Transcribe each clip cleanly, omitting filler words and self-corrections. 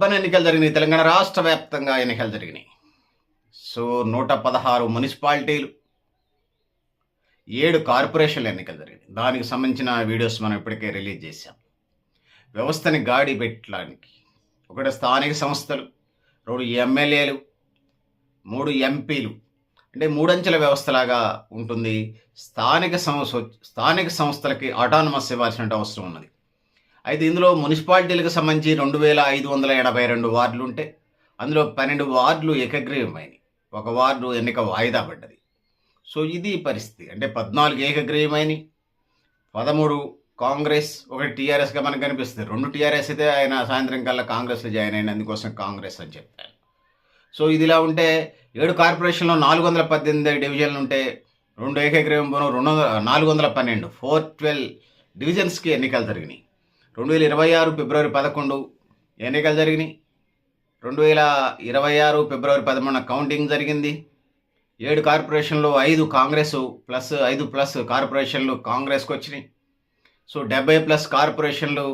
Urban ఎన్నికలు జరిగినాయి. తెలంగాణ రాష్ట్ర వ్యాప్తంగా ఎన్నికలు జరిగినాయి. సో 116 మున్సిపాలిటీలు, 7 కార్పొరేషన్ల ఎన్నికలు జరిగినాయి. దానికి సంబంధించిన వీడియోస్ మనం ఇప్పటికే రిలీజ్ చేశాం. వ్యవస్థని గాడి పెట్టడానికి 1 స్థానిక సంస్థలు, 2 ఎమ్మెల్యేలు, 3 ఎంపీలు, అంటే 3 అంచెల వ్యవస్థలాగా ఉంటుంది. స్థానిక సంస్థలకి ఆటానమస్ ఇవ్వాల్సిన అవసరం ఉన్నది. అయితే ఇందులో మున్సిపాలిటీలకు సంబంధించి 2582 వార్డులు ఉంటే అందులో 12 వార్డులు ఏకగ్రీవమైనవి, 1 వార్డు ఎన్నిక వాయిదా పడ్డది. సో ఇది పరిస్థితి. అంటే 14 ఏకగ్రీవమైనవి, 13 కాంగ్రెస్, 1 టీఆర్ఎస్గా మనకు కనిపిస్తుంది. 2 టీఆర్ఎస్ అయితే ఆయన సాయంత్రం కల్లా కాంగ్రెస్లో జాయిన్ అయిన, అందుకోసం కాంగ్రెస్ అని చెప్పాను. సో ఇదిలా ఉంటే 7 కార్పొరేషన్లో 418 డివిజన్లు ఉంటే 2 ఏకగ్రీవం 412 412 డివిజన్స్కి ఎన్నికలు జరిగినాయి. 2026 ఫిబ్రవరి 11 ఎన్నికలు జరిగినాయి. 2026 ఫిబ్రవరి 13 కౌంటింగ్ జరిగింది. 7 కార్పొరేషన్లో 5 కాంగ్రెస్ ప్లస్ 5 ప్లస్ కార్పొరేషన్లు కాంగ్రెస్కి వచ్చినాయి. సో 70 ప్లస్ కార్పొరేషన్లు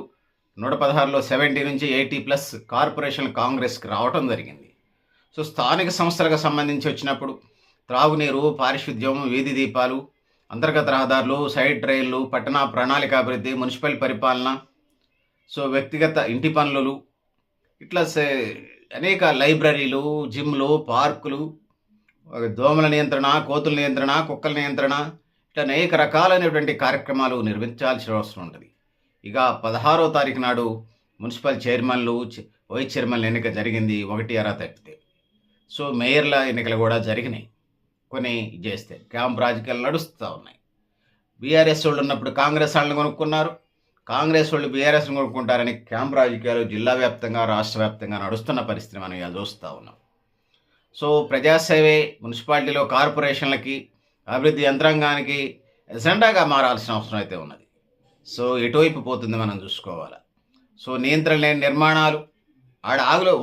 116లో 70 నుంచి 80 ప్లస్ కార్పొరేషన్లు కాంగ్రెస్కి రావటం జరిగింది. సో స్థానిక సంస్థలకు సంబంధించి వచ్చినప్పుడు త్రాగునీరు, పారిశుద్ధ్యం, వీధి దీపాలు, అంతర్గత రహదారులు, సైడ్ రైళ్లు, పట్టణ ప్రణాళికాభివృద్ధి, మున్సిపల్ పరిపాలన, సో వ్యక్తిగత ఇంటి పనులు, ఇట్లా అనేక లైబ్రరీలు, జిమ్లు, పార్కులు, దోమల నియంత్రణ, కోతుల నియంత్రణ, కుక్కల నియంత్రణ, ఇట్లా అనేక రకాలైనటువంటి కార్యక్రమాలు నిర్వహించాల్సిన అవసరం ఉంటుంది. ఇక 16వ తారీఖు నాడు మున్సిపల్ చైర్మన్లు, వైస్ చైర్మన్ల ఎన్నిక జరిగింది, 1 అర్హత తప్పితే. సో మేయర్ల ఎన్నికలు కూడా జరిగినాయి. కొన్ని చేస్తే క్యాంప్ రాజకీయాలు నడుస్తూ ఉన్నాయి. బీఆర్ఎస్ వాళ్ళు ఉన్నప్పుడు కాంగ్రెస్ వాళ్ళని కొనుక్కున్నారు, కాంగ్రెస్ వాళ్ళు బీఆర్ఎస్ని కొనుక్కుంటారని క్యాంప్ రాజకీయాలు జిల్లా వ్యాప్తంగా, రాష్ట్ర వ్యాప్తంగా నడుస్తున్న పరిస్థితి మనం ఇలా చూస్తూ ఉన్నాం. సో ప్రజాసేవే మున్సిపాలిటీలో కార్పొరేషన్లకి, అభివృద్ధి యంత్రాంగానికి ఎజెండాగా మారాల్సిన అవసరం అయితే ఉన్నది. సో ఎటువైపు పోతుంది మనం చూసుకోవాలి. సో నియంత్రణ లేని నిర్మాణాలు,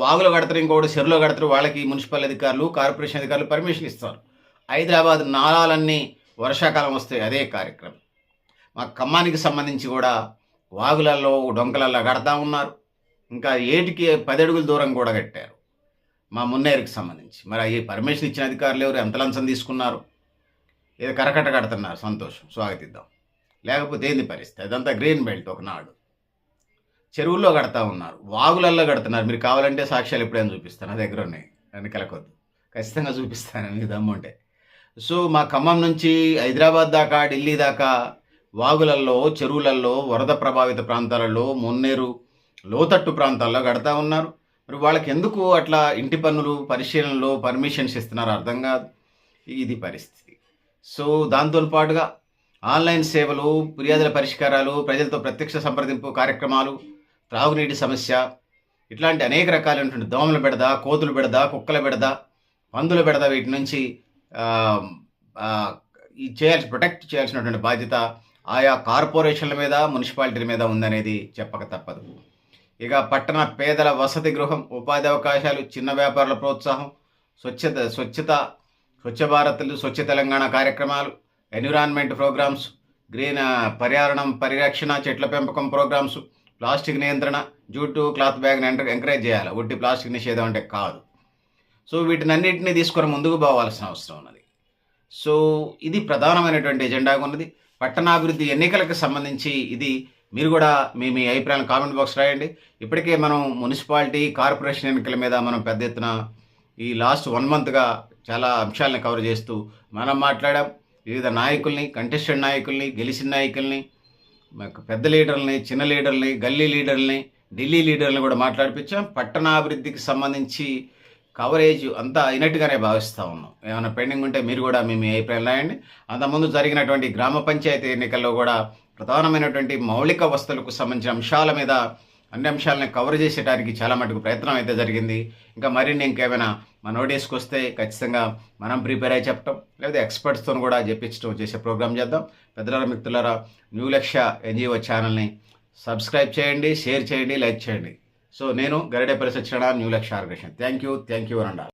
వాగులు కడతారు, ఇంకోటి చెరువులో కడతారు, వాళ్ళకి మున్సిపల్ అధికారులు, కార్పొరేషన్ అధికారులు పర్మిషన్ ఇస్తారు. హైదరాబాద్ నాలాలన్నీ వర్షాకాలం వస్తే అదే కార్యక్రమం. మా ఖమ్మానికి సంబంధించి కూడా వాగులలో, డొంకలలో కడతా ఉన్నారు. ఇంకా ఏటికి 10 అడుగుల దూరం కూడా కట్టారు మా మున్నేరుకి సంబంధించి. మరి ఈ పర్మిషన్ ఇచ్చిన అధికారులు ఎవరు ఎంత లంచం తీసుకున్నారు? ఏదో కరకట్ట కడుతున్నారు, సంతోషం, స్వాగతిద్దాం. లేకపోతే ఏంది పరిస్థితి? అదంతా గ్రీన్ బెల్ట్ ఒకనాడు. చెరువుల్లో కడతా ఉన్నారు, వాగులల్లో కడుతున్నారు. మీరు కావాలంటే సాక్ష్యాలు ఎప్పుడైనా చూపిస్తాను, నా దగ్గర ఉన్నాయి, ఎన్నికలకొద్దు, ఖచ్చితంగా చూపిస్తాను మీకు దమ్ముంటే. సో మా ఖమ్మం నుంచి హైదరాబాద్ దాకా, ఢిల్లీ దాకా వాగులల్లో, చెరువులల్లో, వరద ప్రభావిత ప్రాంతాలలో, మున్నేరు లోతట్టు ప్రాంతాల్లో కడతా ఉన్నారు. మరి వాళ్ళకి ఎందుకు అట్లా ఇంటి పన్నులు, పరిశీలనలు, పర్మిషన్స్ ఇస్తున్నారు అర్థం కాదు. ఇది పరిస్థితి. సో దాంతో పాటుగా ఆన్లైన్ సేవలు, ఫిర్యాదుల పరిష్కారాలు, ప్రజలతో ప్రత్యక్ష సంప్రదింపు కార్యక్రమాలు, త్రాగునీటి సమస్య, ఇట్లాంటి అనేక రకాలైనటువంటి దోమల బెడద, కోతుల బెడద, కుక్కల బెడద, పందుల బెడద, వీటి నుంచి ప్రొటెక్ట్ చేయాల్సినటువంటి బాధ్యత ఆయా కార్పొరేషన్ల మీద, మున్సిపాలిటీల మీద ఉందనేది చెప్పక తప్పదు. ఇక పట్టణ పేదల వసతి గృహం, ఉపాధి అవకాశాలు, చిన్న వ్యాపారుల ప్రోత్సాహం, స్వచ్ఛ భారత్, స్వచ్ఛ తెలంగాణ కార్యక్రమాలు, ఎన్విరాన్మెంట్ ప్రోగ్రామ్స్, గ్రీన్ పర్యావరణం పరిరక్షణ, చెట్ల పెంపకం ప్రోగ్రామ్స్, ప్లాస్టిక్ నియంత్రణ, జూటు క్లాత్ బ్యాగ్ని ఎంకరేజ్ చేయాలి, ఉట్టి ప్లాస్టిక్ నిషేధం అంటే కాదు. సో వీటినన్నింటినీ తీసుకొని ముందుకు పోవాల్సిన అవసరం ఉన్నది. సో ఇది ప్రధానమైనటువంటి ఎజెండాగా ఉన్నది. పట్టణాభివృద్ధి ఎన్నికలకు సంబంధించి ఇది మీరు కూడా మీ అభిప్రాయాలను కామెంట్ బాక్స్ రాయండి. ఇప్పటికే మనం మున్సిపాలిటీ, కార్పొరేషన్ ఎన్నికల మీద మనం పెద్ద ఎత్తున ఈ లాస్ట్ 1 మంత్గా చాలా అంశాలను కవర్ చేస్తూ మనం మాట్లాడాం. వివిధ నాయకుల్ని, కంటెస్టెడ్ నాయకుల్ని, గెలిచిన నాయకుల్ని, పెద్ద లీడర్లని, చిన్న లీడర్ని, గల్లీ లీడర్ని, ఢిల్లీ లీడర్ని కూడా మాట్లాడిపించాం. పట్టణాభివృద్ధికి సంబంధించి కవరేజ్ అంతా అయినట్టుగానే భావిస్తూ ఉన్నాం. ఏమైనా పెండింగ్ ఉంటే మీరు కూడా మీ అభిప్రాయం రాయండి. అంతకుముందు జరిగినటువంటి గ్రామ పంచాయతీ ఎన్నికల్లో కూడా ప్రధానమైనటువంటి మౌలిక వసతులకు సంబంధించిన అంశాల మీద అన్ని అంశాలను కవర్ చేసేటానికి చాలా మటుకు ప్రయత్నం అయితే జరిగింది. ఇంకా మరిన్ని ఇంకేమైనా మన నోటీస్కి వస్తే ఖచ్చితంగా మనం ప్రిపేర్ అయ్యి చెప్పడం, లేదా ఎక్స్పర్ట్స్తో కూడా చెప్పించడం చేసే ప్రోగ్రామ్ చేద్దాం. పెద్దలారా, మిత్రులారా, న్యూ లక్ష్య ఎన్జిఓ ఛానల్ని సబ్స్క్రైబ్ చేయండి, షేర్ చేయండి, లైక్ చేయండి. సో నేను గరిడేపల్లి సత్యనారాయణ, న్యూ లక్ష్య ఆర్గనైజేషన్. థ్యాంక్ యూ అని ఉండాలి.